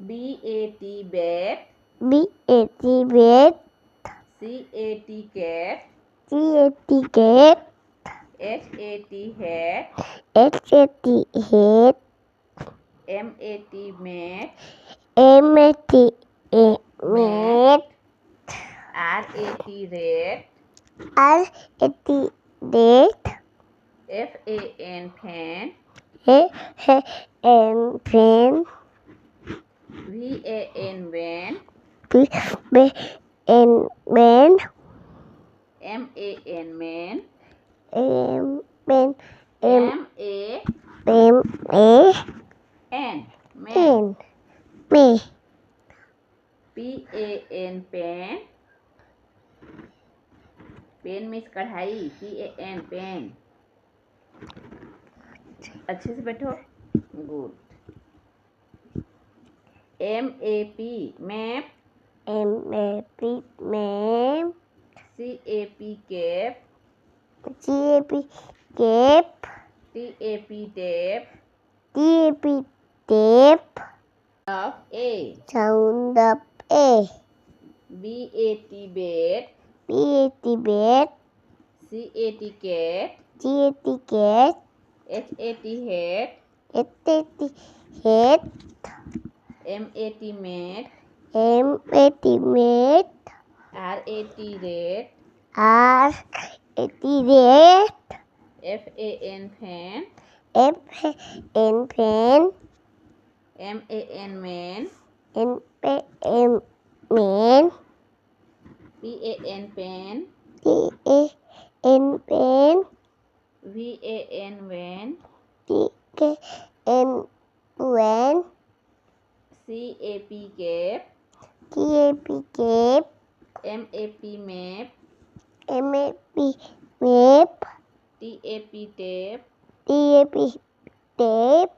B-A-T bat. B-A-T bat. C-A-T cat. C-A-T cat. H-A-T hat. H-A-T hat. M-A-T mat. M-A-T Mat. mat. R-A-T rat. R-A-T rat. F-A-N fan. F-A-N fan. V-A-N van. B-A-N van. M-A-N man. M-A-N M-A-N man. me. P-A-N pan. Pan means कढ़ाई. P-A-N pan. अच्छे से बैठो. Good. M-A-P map. M-A-P map. C-A-P cap. C-A-P cap. T-A-P tape. T-A-P tape. Of A. Sound of A. B-A-T bat. B-A-T bat. C-A-T cat. C-A-T cat. H-A-T hat. H-A-T hat. M-A-T mat. M-A-T mat. R-A-T rat. R-A-T rat. F-A-N fan. F-A-N fan. M-A-N man. M-A-N man. P-A-N pan. P-A-N pan. V-A-N van. T-K-N van. C-A-P cap. T-A-P cap. M-A-P map. M-A-P map. T-A-P tape. T-A-P tape.